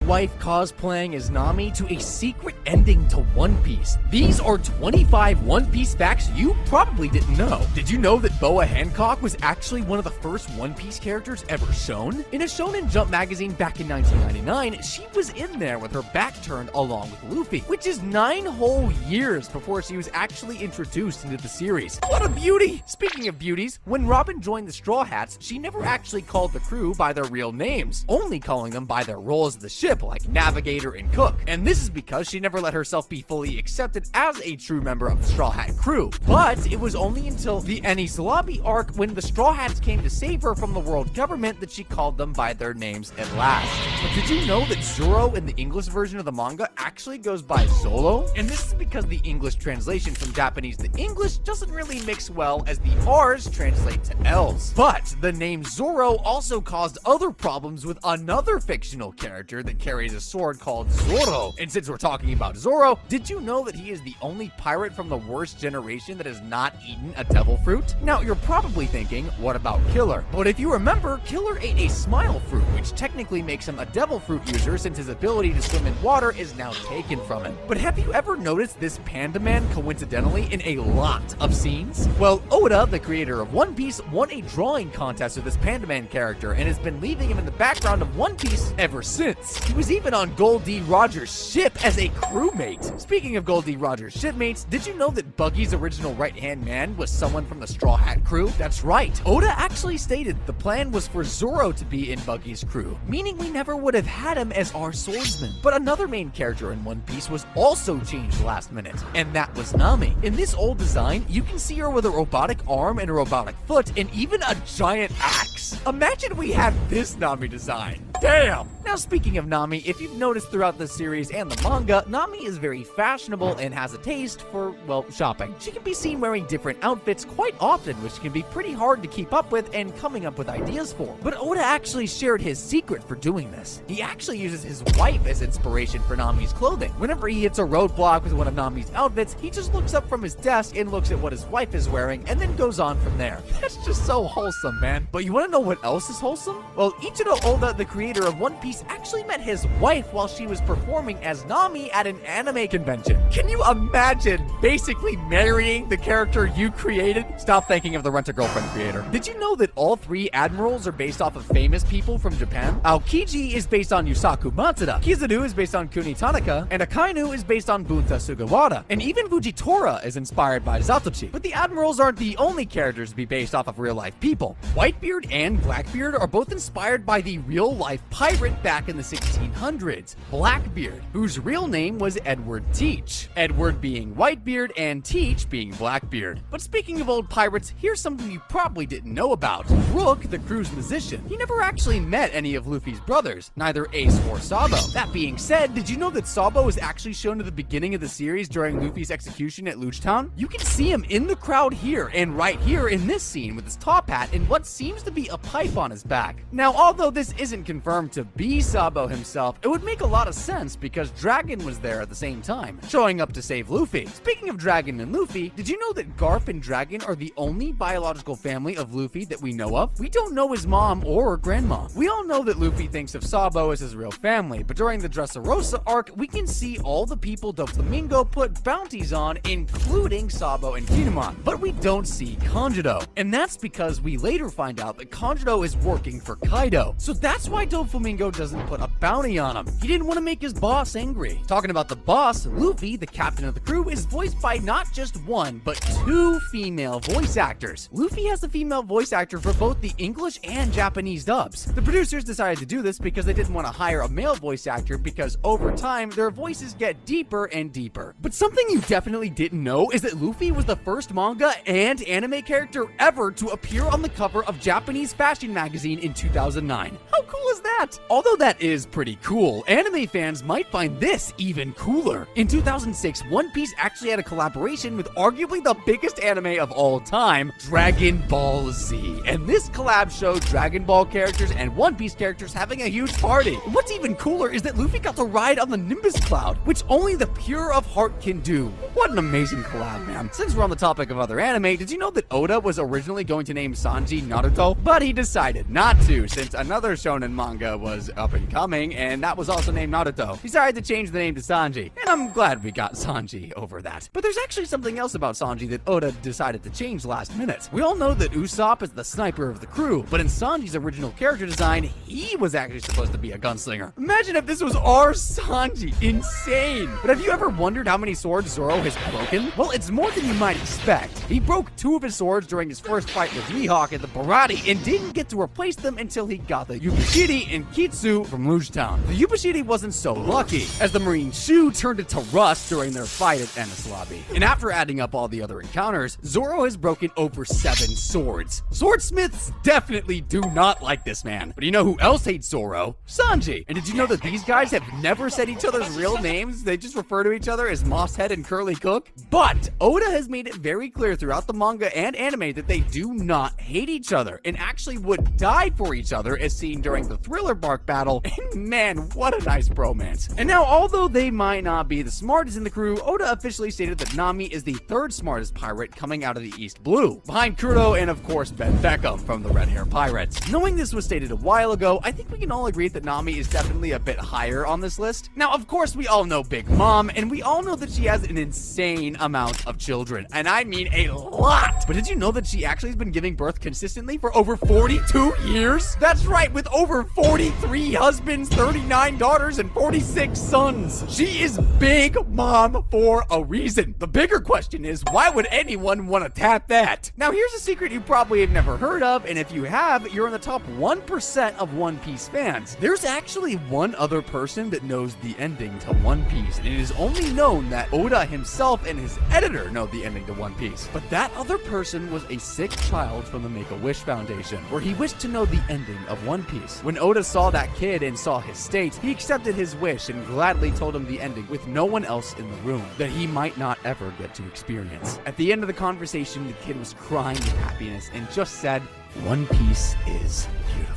wife cosplaying as Nami to a secret ending to One Piece. These are 25 One Piece facts you probably didn't know. Did you know that Boa Hancock was actually one of the first One Piece characters ever shown? In a Shonen Jump magazine back in 1999, she was in there with her back turned along with Luffy, which is 9 whole years before she was actually introduced into the series. What a beauty! Speaking of beauties, when Robin joined the Straw Hats, she never actually called the crew by their real names, only calling them by their roles of the ship, like navigator and cook. And this is because she never let herself be fully accepted as a true member of the Straw Hat crew. But it was only until the Enies Lobby arc, when the Straw Hats came to save her from the world government, that she called them by their names at last. But did you know that Zoro in the English version of the manga actually goes by Zolo? And this is because the English translation from Japanese to English doesn't really mix well, as the R's translate to L's. But the name Zoro also caused other problems with another fictional character that carries a sword called Zoro. And since we're talking about Zoro, did you know that he is the only pirate from the worst generation that has not eaten a devil fruit? Now, you're probably thinking, what about Killer? But if you remember, Killer ate a smile fruit, which technically makes him a devil fruit user, since his ability to swim in water is now taken from him. But have you ever noticed this Panda Man coincidentally in a lot of scenes? Well, Oda, the creator of One Piece, won a drawing contest with this Panda Man character and has been leaving him in the background of One Piece ever since. He was even on Gold D. Rogers' ship as a crewmate. Speaking of Gold D. Rogers' shipmates, did you know that Buggy's original right-hand man was someone from the Straw Hat crew? That's right. Oda actually stated the plan was for Zoro to be in Buggy's crew, meaning we never would have had him as our swordsman. But another main character in One Piece was also changed last minute, and that was Nami. In this old design, you can see her with a robotic arm and a robotic foot, and even a giant axe. Imagine we had this Nami design. Damn! Now, speaking of Nami, if you've noticed throughout the series and the manga, Nami is very fashionable and has a taste for, well, shopping. She can be seen wearing different outfits quite often, which can be pretty hard to keep up with and coming up with ideas for. But Oda actually shared his secret for doing this. He actually uses his wife as inspiration for Nami's clothing. Whenever he hits a roadblock with one of Nami's outfits, he just looks up from his desk and looks at what his wife is wearing and then goes on from there. That's just so wholesome, man. But you want to know what else is wholesome? Well, Ichiro Oda, the creator of One Piece, actually met his wife while she was performing as Nami at an anime convention. Can you imagine basically marrying the character you created? Stop thinking of the Rent-A-Girlfriend creator. Did you know that all 3 admirals are based off of famous people from Japan? Aokiji is based on Yusaku Matsuda, Kizaru is based on Kuni Tanaka, and Akainu is based on Bunta Sugawara, and even Fujitora is inspired by Zatoichi. But the admirals aren't the only characters to be based off of real-life people. Whitebeard and Blackbeard are both inspired by the real-life pirate back in the 1600s, Blackbeard, whose real name was Edward Teach. Edward being Whitebeard and Teach being Blackbeard. But speaking of old pirates, here's something you probably didn't know about. Rook, the crew's musician, he never actually met any of Luffy's brothers, neither Ace or Sabo. That being said, did you know that Sabo was actually shown at the beginning of the series during Luffy's execution at Luchtown? You can see him in the crowd here and right here in this scene with his top hat and what seems to be a pipe on his back. Now, although this isn't confirmed to be Sabo himself, it would make a lot of sense because Dragon was there at the same time, showing up to save Luffy. Speaking of Dragon and Luffy, did you know that Garp and Dragon are the only biological family of Luffy that we know of? We don't know his mom or grandma. We all know that Luffy thinks of Sabo as his real family, but during the Dressrosa arc, we can see all the people Doflamingo put bounties on, including Sabo and Kinemon. But we don't see Kanjuro, and that's because we later find out that Kanjuro is working for Kaido. So that's why Doflamingo doesn't put a bounty on him. He didn't want to make his boss angry. Talking about the boss, Luffy, the captain of the crew, is voiced by not just 1, but 2 female voice actors. Luffy has a female voice actor for both the English and Japanese dubs. The producers decided to do this because they didn't want to hire a male voice actor because over time, their voices get deeper and deeper. But something you definitely didn't know is that Luffy was the first manga and anime character ever to appear on the cover of Japanese fashion magazine in 2009. How cool is that? Although that is pretty cool, anime fans might find this even cooler. In 2006, One Piece actually had a collaboration with arguably the biggest anime of all time, Dragon Ball Z. And this collab showed Dragon Ball characters and One Piece characters having a huge party. What's even cooler is that Luffy got to ride on the Nimbus Cloud, which only the pure of heart can do. What an amazing collab, man. Since we're on the topic of other anime, did you know that Oda was originally going to name Sanji Naruto? But But he decided not to, since another shonen manga was up and coming, and that was also named Naruto. He decided to change the name to Sanji, and I'm glad we got Sanji over that. But there's actually something else about Sanji that Oda decided to change last minute. We all know that Usopp is the sniper of the crew, but in Sanji's original character design, he was actually supposed to be a gunslinger. Imagine if this was our Sanji. Insane. But have you ever wondered how many swords Zoro has broken? Well, it's more than you might expect. He broke 2 of his swords during his first fight with Mihawk at the Barati and didn't get to replace them until he got the Yubashiri and Kitsu from Rouge Town. The Yubashiri wasn't so lucky, as the Marine Shoe turned it to rust during their fight at Enies Lobby. And after adding up all the other encounters, Zoro has broken over 7 swords. Swordsmiths definitely do not like this man. But you know who else hates Zoro? Sanji. And did you know that these guys have never said each other's real names? They just refer to each other as Mosshead and Curly Cook? But Oda has made it very clear throughout the manga and anime that they do not hate each other and actually would die for each other, as seen during the Thriller Bark battle. And man, what a nice bromance. And now, although they might not be the smartest in the crew, Oda officially stated that Nami is the 3rd smartest pirate coming out of the East Blue, behind Kudo and of course Ben Beckham from the Red Hair Pirates. Knowing this was stated a while ago, I think we can all agree that Nami is definitely a bit higher on this list. Now, of course, we all know Big Mom, and we all know that she has an insane amount of children, and I mean a lot. But did you know that she actually has been giving birth consistently for over 42 years? That's right, with over 43 husbands, 39 daughters, and 46 sons. She is Big Mom for a reason. The bigger question is, why would anyone want to tap that? Now, here's a secret you probably have never heard of, and if you have, you're in the top 1% of One Piece fans. There's actually one other person that knows the ending to One Piece, and it is only known that Oda himself and his editor know the ending to One Piece. But that other person was a sick child from the Make-A-Wish Foundation, where he wished to know the ending of One Piece. When Oda saw that kid and saw his state, he accepted his wish and gladly told him the ending with no one else in the room, that he might not ever get to experience. At the end of the conversation, the kid was crying with happiness and just said, "One Piece is beautiful."